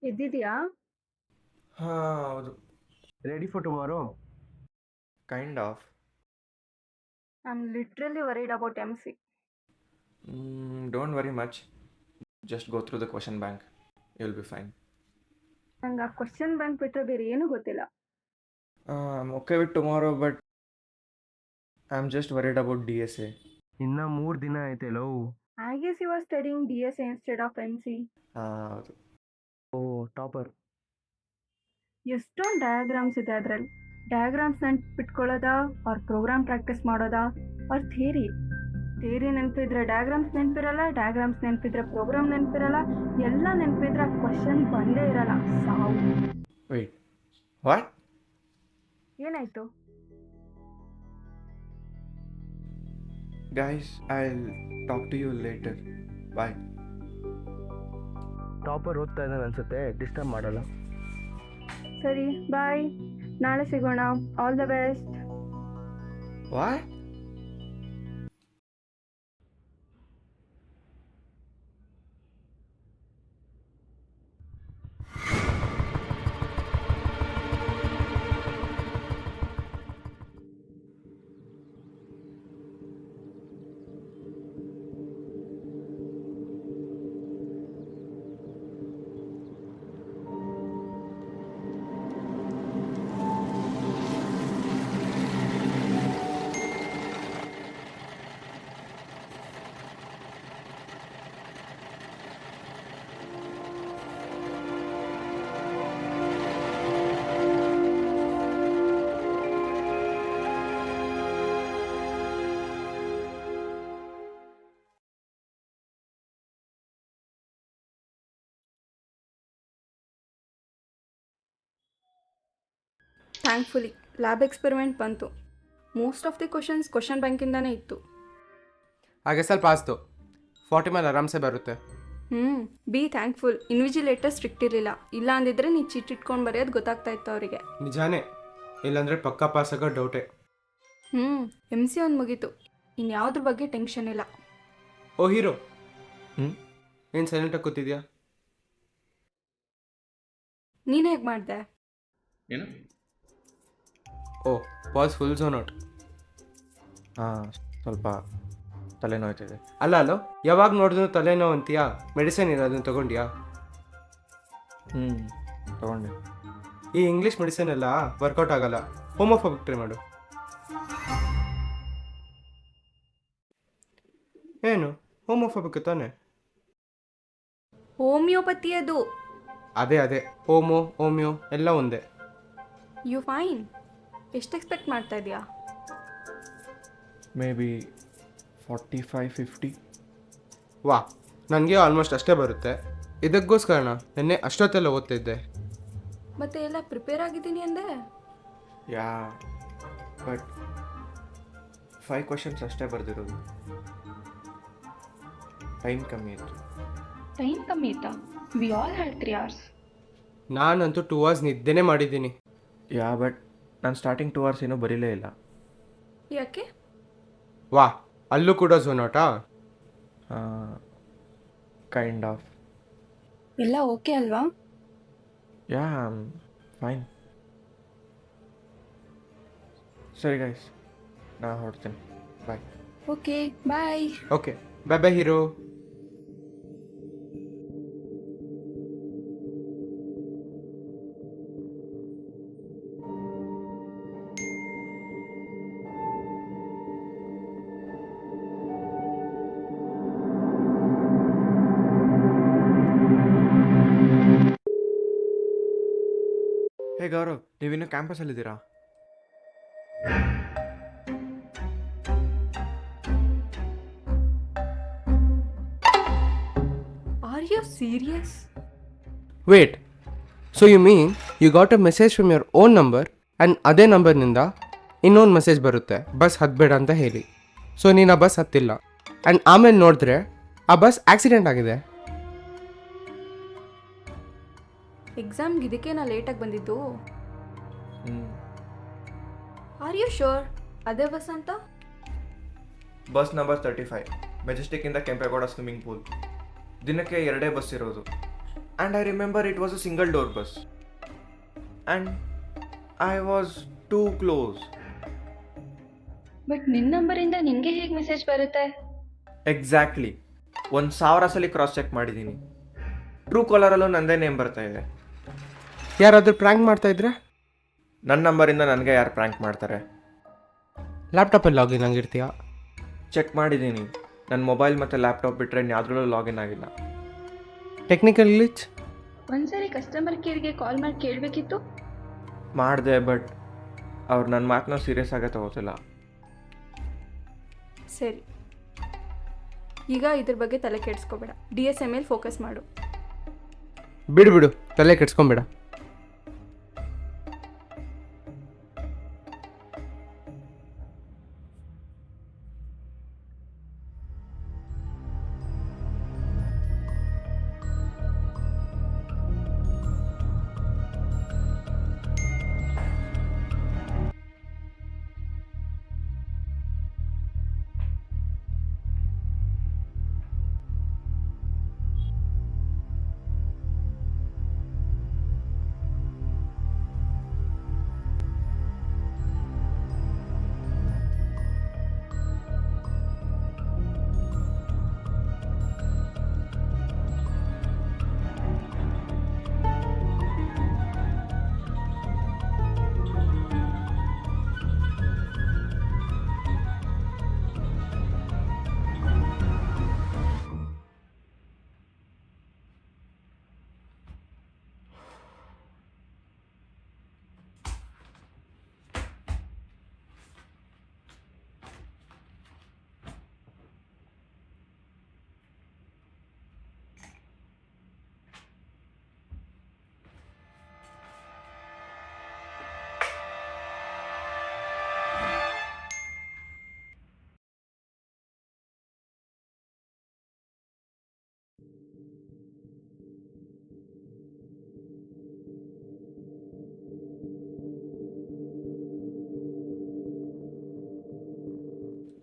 ಎದ್ದಿದ್ಯಾ? ಹಾಂ ಹೌದು. Ready for tomorrow? Kind of. I am literally worried about MC. Don't worry much. Just go through the question bank. You will be fine. ನಂಗೆ ಆ question bank ಬಿಟ್ಟರೆ ಬೇರೆ ಏನೂ ಗೊತ್ತಿಲ್ಲ. I'm okay with tomorrow but I am just worried about DSA. ಇನ್ನ 3 ದಿನ ಐತೆ love. I guess you are studying DSA instead of MC. ಹೌದು. ಓ ಟಾಪರ್. ಎಷ್ಟೊಂದು ಡಯಾಗ್ರಾಮ್ಸ್ ಇದೆ ಅದರಲ್ಲಿ. ಡಯಾಗ್ರಾಮ್ಸ್ ನೆನ್ಪಿಟ್ಕೊಳ್ಳೋದಾ ಅವ್ರ ಪ್ರೋಗ್ರಾಮ್ ಪ್ರಾಕ್ಟೀಸ್ ಮಾಡೋದಾ ಅವ್ರ ಥಿಯರಿ ನೆನಪಿದ್ರೆ ಡಯಾಗ್ರಾಮ್ಸ್ ನೆನಪಿರಲ್ಲ, ಡಯಾಗ್ರಾಮ್ಸ್ ನೆನಪಿದ್ರೆ ಪ್ರೋಗ್ರಾಮ್ ನೆನಪಿರಲ್ಲ, ಎಲ್ಲ ನೆನಪಿದ್ರೆ ಆ ಕ್ವಶನ್ ಬಂದೇ ಇರಲ್ಲ. ಸಾವು. Wait, what? ಏನಾಯಿತು? Guys, I'll talk to you later. Bye. Topper ಓದ್ತಾ ಇದ್ದಾನೆ ಅನ್ಸುತ್ತೆ, ಡಿಸ್ಟರ್ಬ್ ಮಾಡಲ್ಲ. ಸರಿ, ಬಾಯ್. ನಾಳೆ ಸಿಗೋಣ. All the best. What? Thankfully lab experiment ಬಂತು. ಮೋಸ್ಟ್ ಆಫ್ ದಿ ಕ್ವಶನ್ ಬ್ಯಾಂಕಿಂದಾನೇ ಇತ್ತು. ಹಾಗೆ ಸ್ವಲ್ಪ ಆಸ್ತು 40 ಮೇಲೆ ಆರಾಮ್ಸೆ ಬರುತ್ತೆ. Be thankful. ಇನ್ವಿಜಿಲೇಟರ್ ಸ್ಟ್ರಿಕ್ಟ್ ಇರಲಿಲ್ಲ. ಇಲ್ಲ ಅಂದಿದ್ರೆ ನೀ ಚೀಟ್ ಇಟ್ಕೊಂಡು ಬರೆಯೋದು ಗೊತ್ತಾಗ್ತಾ ಇತ್ತು ಅವರಿಗೆ. ನಿಜಾನೇ, ಇಲ್ಲಾಂದರೆ ಪಕ್ಕ ಪಾಸ್ ಆಗೋ ಡೌಟೇ. MC ಒಂದು ಮುಗೀತು. ಇನ್ಯಾವುದ್ರ ಬಗ್ಗೆ ಟೆನ್ಷನ್ ಇಲ್ಲ. ಓ ಹೀರೋ, ಏನು ಸೈಲೆಂಟಾಗಿ ಕೂತಿದ್ಯಾ? ನೀನು ಹೇಗೆ ಮಾಡಿದೆ? ಏನು? ಓ ಪಾಸ್ ಫುಲ್ ಝೋನ್ ಔಟ್. ಹಾಂ, ಸ್ವಲ್ಪ ತಲೆನೋಯ್ತಿದೆ. ಅಲ್ಲೋ, ಯಾವಾಗ ನೋಡಿದ್ರು ತಲೆನೋವು ಅಂತೀಯಾ? ಮೆಡಿಸಿನ್ ಇರೋದನ್ನ ತೊಗೊಂಡ್ಯಾ? ತಗೊಂಡೆ. ಈ ಇಂಗ್ಲೀಷ್ ಮೆಡಿಸಿನ್ ಎಲ್ಲ ವರ್ಕೌಟ್ ಆಗಲ್ಲ. ಹೋಮೋಫೋಬಿಕ್ ಟ್ರೈ ಮಾಡು. ಏನು ಹೋಮೋಫೋಬಿಕ್ ತಾನೆ? ಹೋಮಿಯೋಪತಿ ಅದು. ಅದೇ ಹೋಮಿಯೋ ಎಲ್ಲ ಒಂದೇ. You fine. ಎಷ್ಟು ಎಕ್ಸ್ಪೆಕ್ಟ್ ಮಾಡ್ತಾ ಇದೆಯಾ? May be 45-50. ವಾ, ನನಗೆ ಆಲ್ಮೋಸ್ಟ್ ಅಷ್ಟೇ ಬರುತ್ತೆ. ಇದಕ್ಕೋಸ್ಕರಣ ನೆನ್ನೆ ಅಷ್ಟೊತ್ತೆಲ್ಲ ಓದ್ತಿದ್ದೆ. ಮತ್ತೆ ಎಲ್ಲ ಪ್ರಿಪೇರ್ ಆಗಿದ್ದೀನಿ ಅಂದೆ. ಯಾ, ಬಟ್ 5 ಕ್ವಶನ್ಸ್ ಅಷ್ಟೇ ಬರೆದಿರೋದು. ಟೈಮ್ ಕಮ್ಮಿ ಇತ್ತು. ಟೈಮ್ ಕಮ್ಮಿ ಇತ್ತಾ? We all had 3 hours. ನಾನಂತೂ 2 hours ನಿದ್ದೆನೇ ಮಾಡಿದ್ದೀನಿ. ಯಾ, ಬಟ್ ನಾನು ಸ್ಟಾರ್ಟಿಂಗ್ 2 hours ಏನೂ ಬರೀಲೇ ಇಲ್ಲ. ಯಾಕೆ? ವಾ, ಅಲ್ಲೂ ಕೂಡ ಝೋನ್ ಔಟಾ? Kind of. ಎಲ್ಲ ಓಕೆ ಅಲ್ವಾ? Yeah, fine. ಸರಿ ಗೈಸ್, ನಾ ಹೊರಡ್ತೀನಿ. Bye. Okay bye. Okay, bye bye hero. Hey Gaurav, ನೀವಿನ್ನೂ ಕ್ಯಾಂಪಸಲ್ಲಿದ್ದೀರಾ? Are you serious? Wait, so you mean you got a message from your own number and ಅದೇ ನಂಬರ್ನಿಂದ ಇನ್ನೊಂದು ಮೆಸೇಜ್ ಬರುತ್ತೆ ಬಸ್ ಹತ್ತಬೇಡ ಅಂತ ಹೇಳಿ. ಸೊ ನೀನು ಆ ಬಸ್ ಹತ್ತಿಲ್ಲ ಆ್ಯಂಡ್ ಆಮೇಲೆ ನೋಡಿದ್ರೆ ಆ ಬಸ್ ಆಕ್ಸಿಡೆಂಟ್ ಆಗಿದೆ. ಎಕ್ಸಾಮ್ಗೆ ಇದಕ್ಕೆ ನಾ ಲೇಟಾಗಿ ಬಂದಿದ್ದು. ಹ್ಞೂ. ಆರ್ ಯು ಶೋರ್ ಅದೇ ಬಸ್ ಅಂತ? ಬಸ್ ನಂಬರ್ 35, ಮೆಜೆಸ್ಟಿಕ್ಕಿಂದ ಕೆಂಪೇಗೌಡ ಸ್ವಿಮ್ಮಿಂಗ್ ಪೂಲ್. ದಿನಕ್ಕೆ 2 ಬಸ್ ಇರೋದು. And I remember it was a single door bus. And I was too close. But ನಿನ್ನ ನಂಬರಿಂದ ನಿನಗೆ ಹೇಗೆ ಮೆಸೇಜ್ ಬರುತ್ತೆ? ಎಕ್ಸಾಕ್ಟ್ಲಿ, 1000 ಸಲ ಕ್ರಾಸ್ ಚೆಕ್ ಮಾಡಿದ್ದೀನಿ. ಟ್ರೂ ಕಾಲರಲ್ಲೂ ನನ್ನದೇ ನೇಮ್ ಬರ್ತಾ ಇದೆ. ಯಾರಾದರೂ ಪ್ರ್ಯಾಂಕ್ ಮಾಡ್ತಾಯಿದ್ರೆ? ನನ್ನ ನಂಬರಿಂದ ನನಗೆ ಯಾರು ಪ್ರ್ಯಾಂಕ್ ಮಾಡ್ತಾರೆ? ಲ್ಯಾಪ್ಟಾಪಲ್ಲಿ ಲಾಗಿನ್ ಆಗಿರ್ತೀಯಾ? ಚೆಕ್ ಮಾಡಿದ್ದೀನಿ. ನನ್ನ ಮೊಬೈಲ್ ಮತ್ತು ಲ್ಯಾಪ್ಟಾಪ್ ಬಿಟ್ಟರೆ ಯಾವುದ್ರಲ್ಲೂ ಲಾಗಿನ್ ಆಗಿಲ್ಲ. Technical glitch? ಒಂದ್ಸರಿ ಕಸ್ಟಮರ್ ಕೇರ್ಗೆ ಕಾಲ್ ಮಾಡಿ ಕೇಳಬೇಕಿತ್ತು. ಮಾಡಿದೆ, ಬಟ್ ಅವ್ರು ನನ್ನ ಮಾತನ್ನ ಸೀರಿಯಸ್ ಆಗೇ ತಗೋತಿಲ್ಲ. ಸರಿ, ಈಗ ಇದ್ರ ಬಗ್ಗೆ ತಲೆ ಕೆಡಿಸ್ಕೋಬೇಡ. DSML ಫೋಕಸ್ ಮಾಡು. ಬಿಡು ತಲೆ ಕೆಡ್ಸ್ಕೊಂಬೇಡ.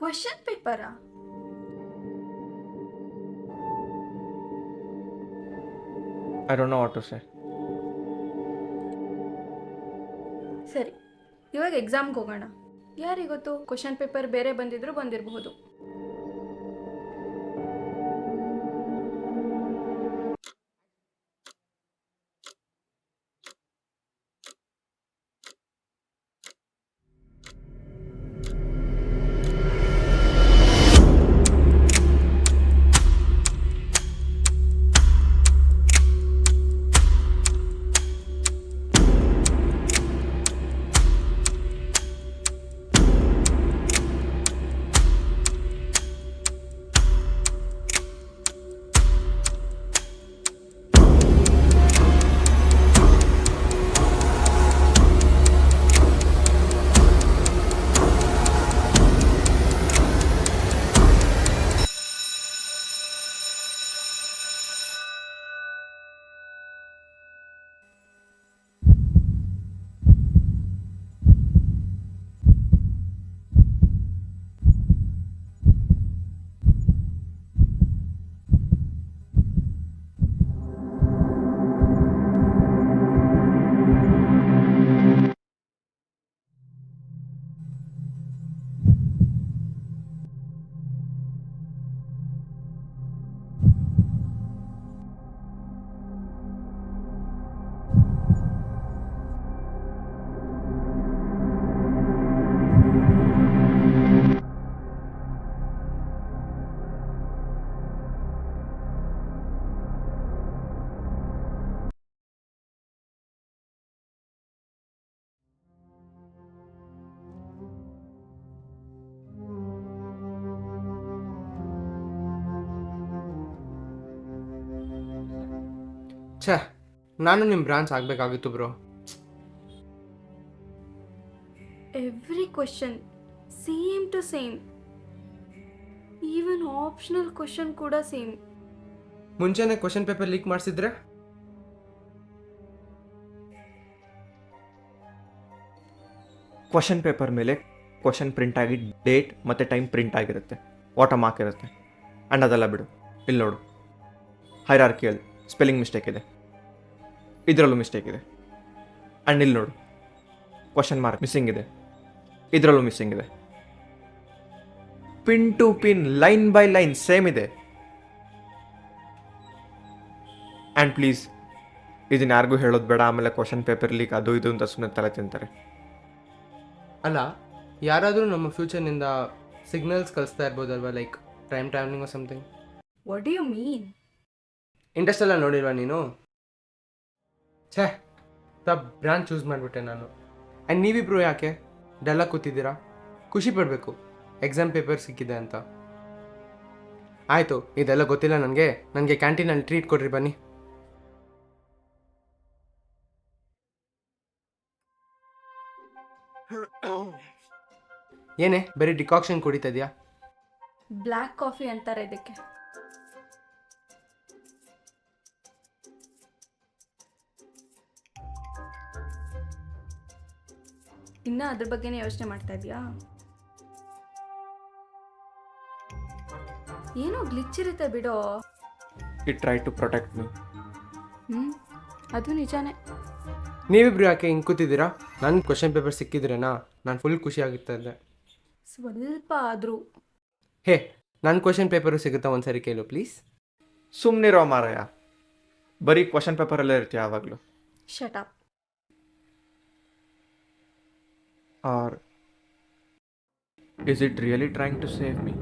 ಕ್ವಶನ್ ಪೇಪರಾ? I don't know what to say. ಸರಿ, ಇವಾಗ ಎಕ್ಸಾಮ್ಗೆ ಹೋಗೋಣ. ಯಾರಿಗೊತ್ತು, ಕ್ವಶನ್ ಪೇಪರ್ ಬೇರೆ ಬಂದಿದ್ರು ಬಂದಿರಬಹುದು. ಛೇ, ನಾನು ನಿಮ್ಮ ಬ್ರಾಂಚ್ ಆಗಬೇಕಾಗಿತ್ತು bro. Every question same to same, even optional question ಕೂಡ ಸೇಮ್. ಮುಂಚೆನೇ ಕ್ವಶನ್ ಪೇಪರ್ ಲೀಕ್ ಮಾಡಿಸಿದ್ರೆ ಕ್ವಶನ್ ಪೇಪರ್ ಮೇಲೆ ಕ್ವಶನ್ ಪ್ರಿಂಟ್ ಆಗಿ ಡೇಟ್ ಮತ್ತು ಟೈಮ್ ಪ್ರಿಂಟ್ ಆಗಿರುತ್ತೆ, ವಾಟರ್ ಮಾರ್ಕ್ ಇರುತ್ತೆ. ಆ್ಯಂಡ್ ಅದೆಲ್ಲ ಬಿಡು, ಇಲ್ಲಿ ನೋಡು, ಹೈರಾರ್ಕಿಯಲ್ ಸ್ಪೆಲ್ಲಿಂಗ್ ಮಿಸ್ಟೇಕ್ ಇದೆ, ಇದರಲ್ಲೂ ಮಿಸ್ಟೇಕ್ ಇದೆ. ಆ್ಯಂಡ್ ಇಲ್ಲಿ ನೋಡು, ಕ್ವಶನ್ ಮಾರ್ಕ್ ಮಿಸ್ಸಿಂಗ್ ಇದೆ, ಇದರಲ್ಲೂ ಮಿಸ್ಸಿಂಗ್ ಇದೆ. Pin to pin, line by line same ಇದೆ. ಆ್ಯಂಡ್ ಪ್ಲೀಸ್ ಇದನ್ನ ಯಾರಿಗೂ ಹೇಳೋದು ಬೇಡ, ಆಮೇಲೆ ಕ್ವಶನ್ ಪೇಪರ್ ಲೀಕ್ ಅದು ಇದು ಅಂತ ಸುಮ್ಮನೆ ತಲೆ ತಿಂತಾರೆ. ಅಲ್ಲ, ಯಾರಾದರೂ ನಮ್ಮ ಫ್ಯೂಚರ್ನಿಂದ ಸಿಗ್ನಲ್ಸ್ ಕಳಿಸ್ತಾ ಇರ್ಬೋದಲ್ವಾ, like time travelling or something. What do you mean? Interstellar ನೋಡಿಲ್ವಾ ನೀನು? ಛೇ, ಬ್ರಾಂಚ್ ಚೂಸ್ ಮಾಡಿಬಿಟ್ಟೆ ನಾನು. ಆ್ಯಂಡ್ ನೀವಿಬ್ರು ಯಾಕೆ ಡಲ್ಲಾಗಿ ಕೂತಿದ್ದೀರಾ? ಖುಷಿ ಪಡಬೇಕು, ಎಕ್ಸಾಮ್ ಪೇಪರ್ ಸಿಕ್ಕಿದೆ ಅಂತ. ಆಯಿತು, ಇದೆಲ್ಲ ಗೊತ್ತಿಲ್ಲ ನನಗೆ ಕ್ಯಾಂಟೀನಲ್ಲಿ ಟ್ರೀಟ್ ಕೊಡ್ರಿ ಬನ್ನಿ. ಏನೇ ಬರೀ ಡಿಕಾಕ್ಷನ್ ಕುಡಿತಾ ಇದೆಯಾ? ಬ್ಲ್ಯಾಕ್ ಕಾಫಿ ಅಂತಾರೆ ಇದಕ್ಕೆ. ಇನ್ನ ಅದ್ರ ಬಗ್ಗೆನೇ ಯೋಚನೆ ಮಾಡ್ತಾ ಇದೀಯಾ? ಏನೋ ಗ್ಲಿಚ್ ಇರುತ್ತೆ ಬಿಡೋ. It try to protect me. ಅದು ನಿಜಾನೇ. ನೀವಿಬ್ರು ಯಾಕೆ ಹಿಂಗೆ ಕೂತಿದ್ದೀರಾ? ನನ್ನ ಕ್ವಶನ್ ಪೇಪರ್ ಸಿಕ್ಕಿದ್ರೇನಾ ನಾನು ಫುಲ್ ಖುಷಿಯಾಗಿರ್ತಾ ಇದ್ದೆ. ಸ್ವಲ್ಪ ಆದರೂ. ಹೇ, ನನ್ನ ಕ್ವಶನ್ ಪೇಪರು ಸಿಗುತ್ತಾ ಒಂದ್ಸರಿ ಕೇಳು ಪ್ಲೀಸ್. ಸುಮ್ಮನಿರೋ ಮಾರಾಯ, ಬರೀ ಕ್ವಶನ್ ಪೇಪರಲ್ಲೇ ಇರ್ತೀಯ ಯಾವಾಗಲೂ. Shut up. Are is it really trying to save me?